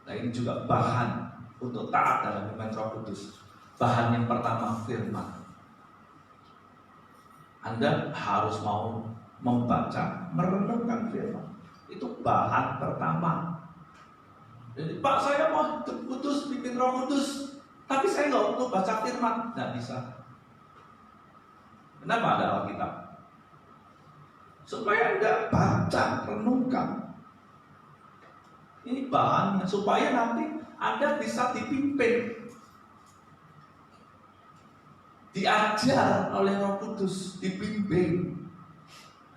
Nah ini juga bahan untuk taat dalam pimpinan Roh Kudus. Bahan yang pertama firman. Anda harus mau membaca, merenungkan firman. Itu bahan pertama. Jadi Pak, saya mau hidup kudus, pimpin Roh Kudus, tapi saya nggak perlu baca firman. Nggak bisa. Kenapa ada Alkitab? Supaya Anda baca, renungkan. Ini bahannya supaya nanti Anda bisa dipimpin, diajar oleh Roh Kudus, dibimbing.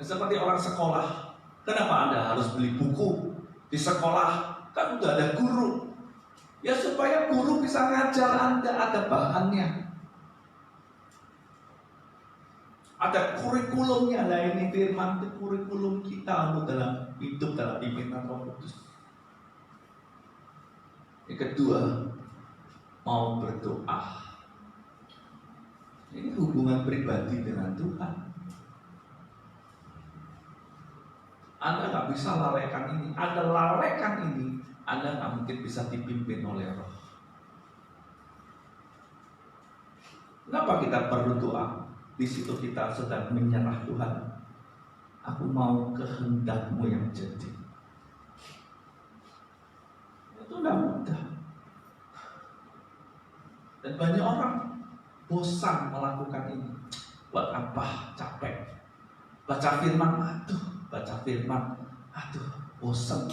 Seperti orang sekolah, kenapa Anda harus beli buku di sekolah? Kan udah ada guru. Ya supaya guru bisa ngajar Anda, ada bahannya, ada kurikulumnya. Lah ini firman itu kurikulum kita untuk dalam hidup dalam pimpinan Roh Kudus. Yang kedua, mau berdoa. Ini hubungan pribadi dengan Tuhan. Anda nggak bisa lalaikan ini. Anda lalaikan ini, Anda nggak mungkin bisa dipimpin oleh Roh. Kenapa kita perlu doa? Di situ kita sedang menyerah, Tuhan, aku mau kehendak-Mu yang jadi. Itu tidak mudah. Dan banyak orang bosan melakukan ini. Buat apa? Capek. Baca firman, aduh. Baca firman, aduh, bosan.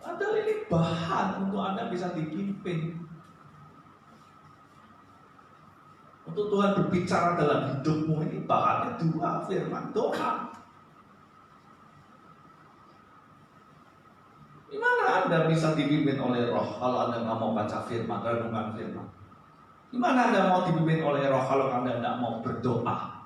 Padahal ini bahan untuk Anda bisa dipimpin. Untuk Tuhan berbicara dalam hidupmu, ini bahannya dua, firman, doa. Gimana Anda bisa dipimpin oleh Roh kalau Anda nggak mau baca firman, renungan firman? Gimana Anda mau dipimpin oleh Roh kalau Anda nggak mau berdoa?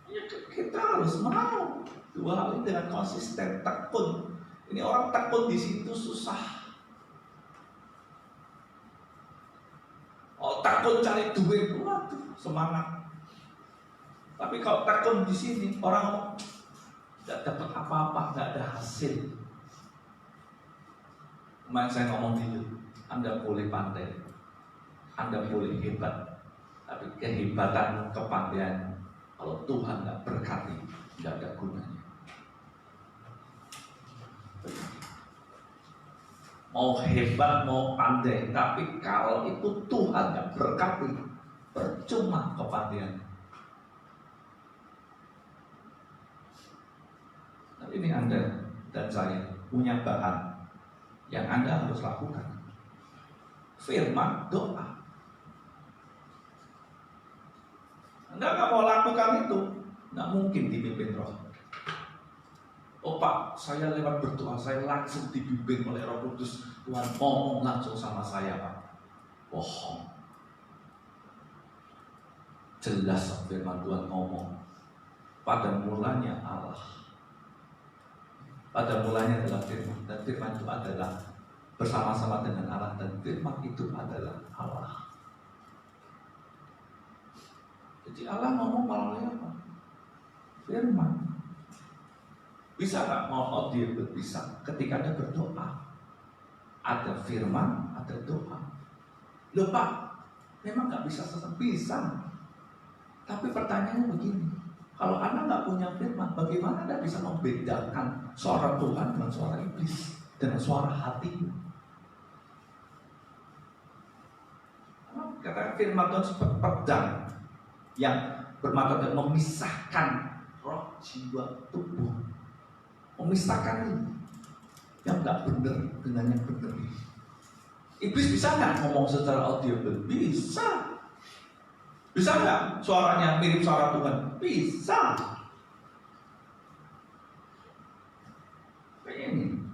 Ya, kita harus mau dua hal ini dengan konsisten, tekun. Ini orang tekun di situ susah. Oh, takut cari duit, waduh, semangat. Tapi kalau takut di sini, orang ngomong nggak dapat apa-apa, nggak ada hasil. Kemarin saya ngomong gitu, Anda boleh pandai, Anda boleh hebat, tapi kehebatan, kepandaian, kalau Tuhan nggak berkati, nggak ada gunanya. Mau hebat, mau pandai, tapi kalau itu Tuhan nggak berkati, percuma kepandaian. Tapi ini Anda dan saya punya bahan yang Anda harus lakukan. Firman, doa. Anda nggak mau lakukan itu, nggak mungkin dipimpin Roh. Oh Pak, saya lewat berdoa, saya langsung dibimbing oleh Roh Kudus. Tuhan ngomong langsung sama saya, Pak. Bohong. Jelas firman Tuhan ngomong. Pada mulanya Allah. Pada mulanya adalah firman. Dan firman itu adalah bersama-sama dengan Allah. Dan firman itu adalah Allah. Jadi Allah ngomong melalui apa? Firman. Bisa nggak mau audible? Bisa. Ketika Anda berdoa, ada firman, ada doa. Loh Pak, memang nggak bisa selesai? Bisa. Tapi pertanyaannya begini, kalau Anda nggak punya firman, bagaimana Anda bisa membedakan suara Tuhan dengan suara iblis, dengan suara hatimu? Kata firman Tuhan seperti pedang yang bermata dan memisahkan roh, jiwa, tubuh. Memisahkan ini yang nggak benar dengan yang benar. Iblis bisa nggak ngomong secara audible? Bisa. Bisa nggak suaranya mirip suara Tuhan? Bisa. Ini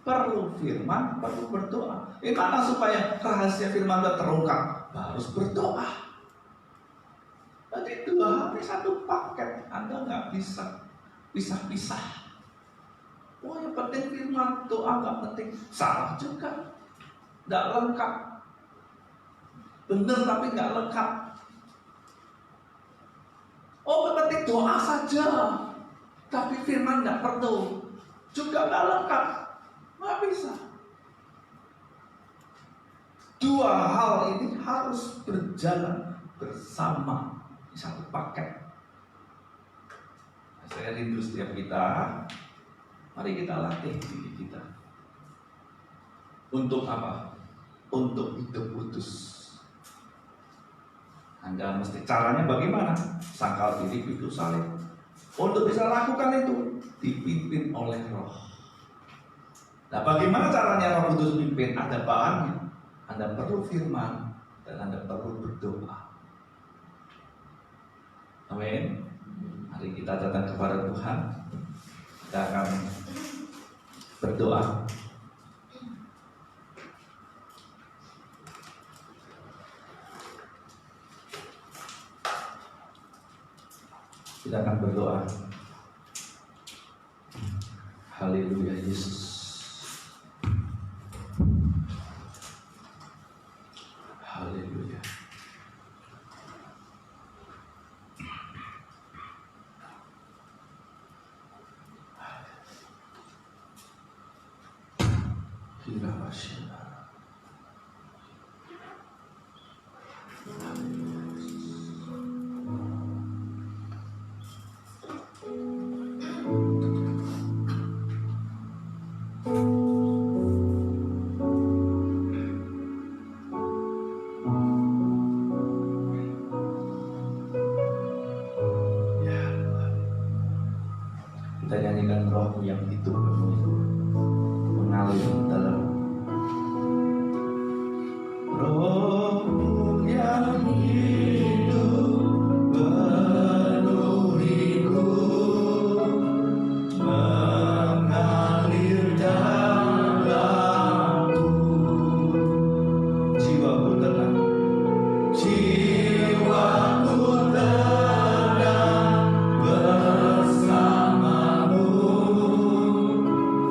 perlu firman, perlu berdoa. Gimana supaya rahasia firman itu terungkap? Harus berdoa. Nanti dua hal ini satu paket. Anda nggak bisa pisah-pisah. Oh yang penting firman, doa nggak penting. Salah juga, nggak lengkap. Benar tapi nggak lengkap. Oh yang penting doa saja, tapi firman nggak perlu, juga nggak lengkap, nggak bisa. Dua hal ini harus berjalan bersama di satu paket. Saya rindu setiap kita. Mari kita latih diri kita. Untuk apa? Untuk hidup kudus. Anda mesti caranya bagaimana? Sangkal diri, pikul salib. Untuk bisa lakukan itu dipimpin oleh Roh. Nah, bagaimana caranya Roh Kudus pimpin? Ada bahannya. Anda perlu firman dan Anda perlu berdoa. Amin. Mari kita datang kepada Tuhan. Kita akan berdoa. Kita akan berdoa. Haleluya Yesus. Haleluya. Hilawashina. Kita nyanyikan Roh yang hidup mengalir dalam Roh yang hidup penuhiku, mengalir dalamku, jiwaku tenang, jiwaku tenang bersamamu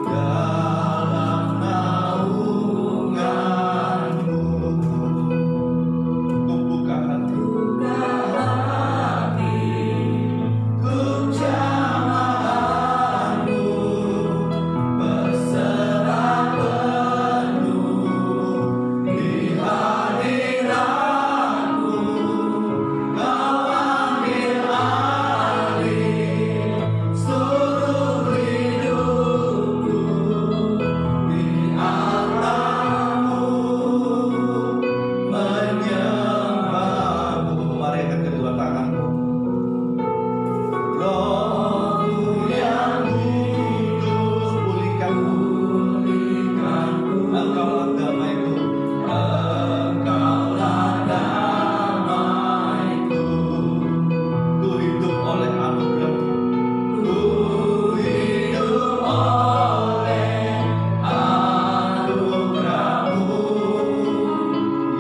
dalam naunganmu. Ku buka hati, ku jamahanmu, berserah penuh di hadiratmu. Kau ambil alih seluruh hidupku, di altarmu menyembahmu. Mari angkat kedua tanganmu. Rohmu yang kudus, pulihkanku. Engkaulah damaiku, Engkaulah damaiku. Ku hidup oleh anugerah-Mu, ku hidup oleh anugerah-Mu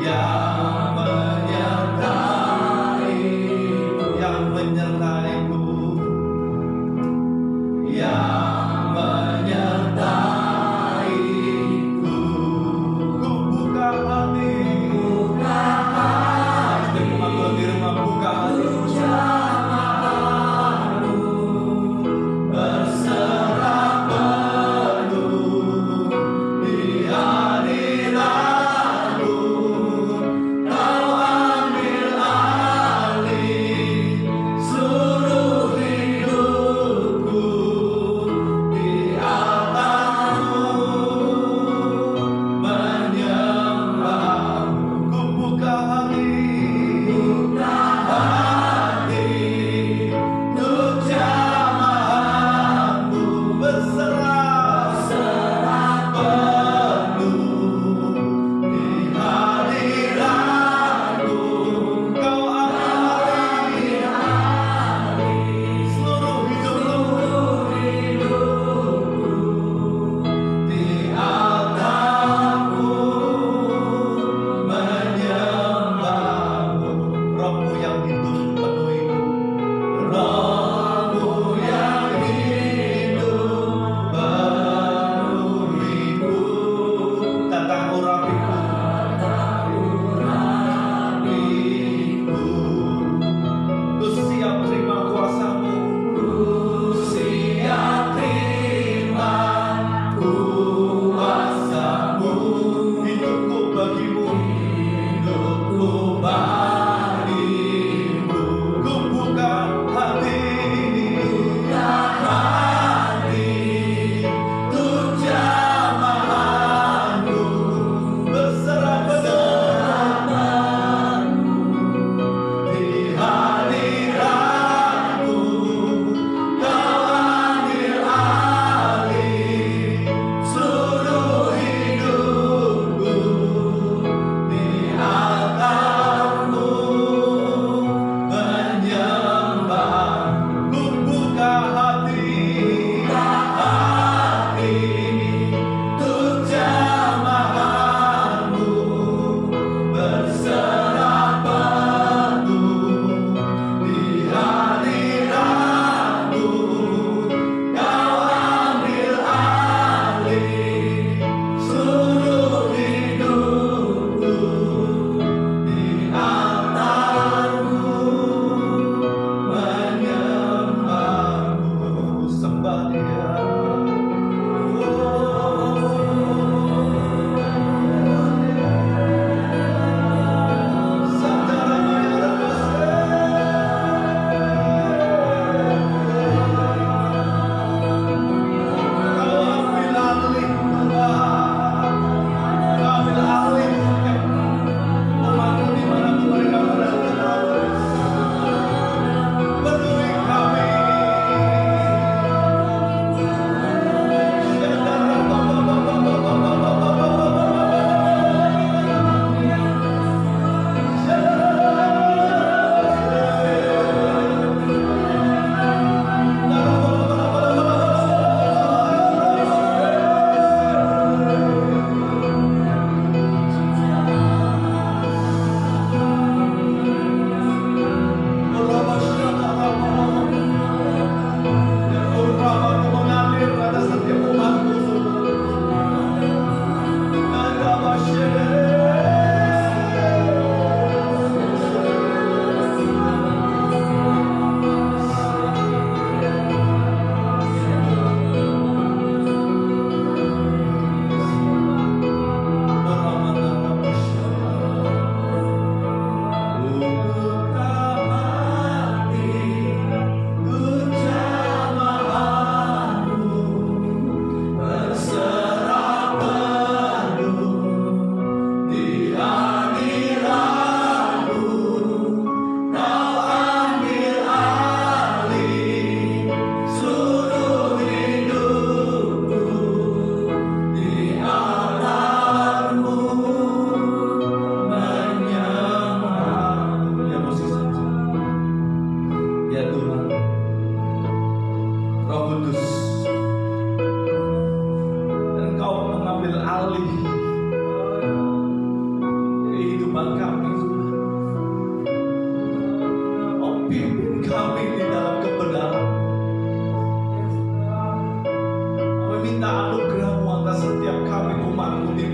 yang menyertaiku, yang menyertaiku, yang menyertaiku. Ku buka hati, di rumah buka hati, berserah penuh di hadiratmu. Kau ambil alih seluruh hidupku, di altarmu menyembahmu. Ku buka hati, untuk jamahanmu, berserah penuh di hadiratmu. Kau ambil alih seluruh hidupku, di altarmu menyembahmu. Rohmu yang hidup penuhiku, Rohmu yang hidup penuhiku. Datang urapiku, ku siap terima kuasa-Mu, ku siap terima kuasa-Mu. Hidupku bagimu, hidupku bagimu. Ku buka hati, untuk jamahanmu, berserah penuh di hadiratmu.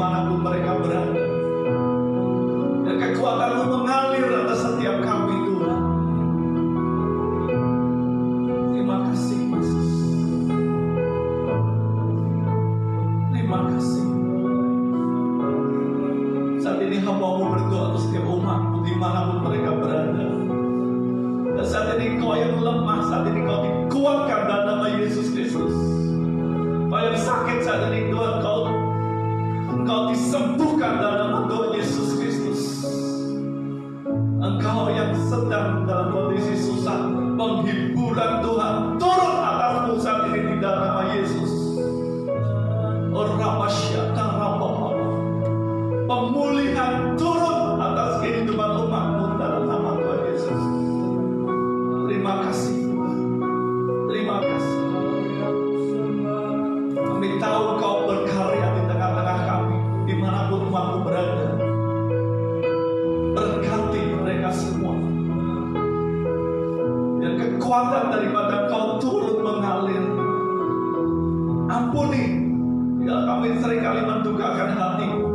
dimanapun mereka berada. Dan kekuatan-Mu mengalir atas setiap kami, Tuhan. Terima kasih, Yesus. Terima kasih. Saat ini hamba-Mu berdoa untuk setiap umat-Mu dimanapun mereka berada. Dan saat ini Engkau yang lemah, saat ini Engkau dikuatkan dalam nama Yesus Kristus. Engkau yang sakit saat ini, Tuhan, Engkau disembuhkan dalam nama Tuhan Yesus Kristus. Engkau yang sedang dalam kondisi susah, penghiburan Tuhan turun atasmu saat ini di dalam nama Yesus. Pemulihan turun atas kehidupan umat-Mu dalam nama Tuhan Yesus. Terima kasih. Terima kasih. Kami tahu Kau berkarya di tengah-tengah kami, dimanapun umat-Mu berada. Berkati mereka semua. Dan kekuatan daripada Kau turun mengalir. Ampuni bila kami seringkali mendukakan hati-Mu,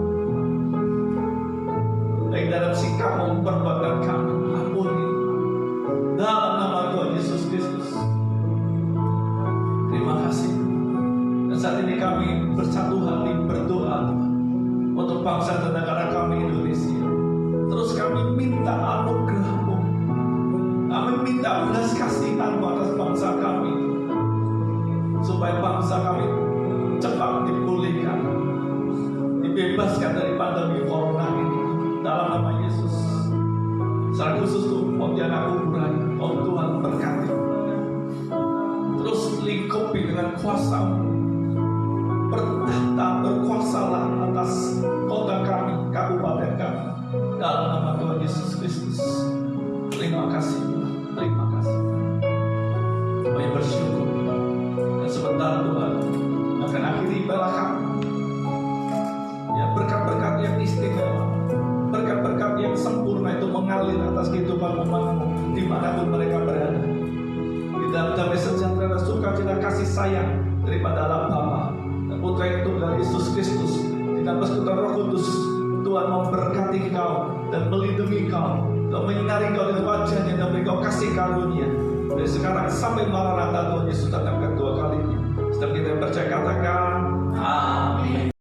baik dalam sikap maupun perbuatan kami. Ampuni dalam nama Tuhan Yesus Kristus. Terima kasih. Dan saat ini kami bersatu hati berdoa untuk bangsa dan negara kami Indonesia. Terus kami minta anugerah-Mu, kami minta belas kasihan-Mu atas bangsa kami, supaya bangsa kami cepat dipulihkan, dibebaskan dari pandemi corona ini dalam nama Yesus. Secara khusus untuk Pontianak Kuburan, Tuhan berkati, terus lingkupi dengan kuasa-Mu, bertahta berkuasalah atas kota kami, kabupaten kami, dalam nama Tuhan Yesus Kristus. Terima kasih, terima kasih. Kami bersyukur. Dan sebentar Tuhan akan akhiri ibadah kami. Ya, berkat-berkat yang istimewa, berkat-berkat yang sempurna itu mengalir atas kehidupan umat-Mu dimanapun mereka berada. Di dalam damai sejahtera dan sukacita kasih sayang daripada Allah Bapa dan Putra yang tunggal Yesus Kristus, di dalam persekutuan Roh Kudus, Tuhan memberkati kau dan melindungi kau, dan menyinari kau dengan wajah-Nya dan beri kau kasih karunia dari sekarang sampai Maranatha Tuhan Yesus datang kedua kalinya. Setiap kita yang percaya katakan amin.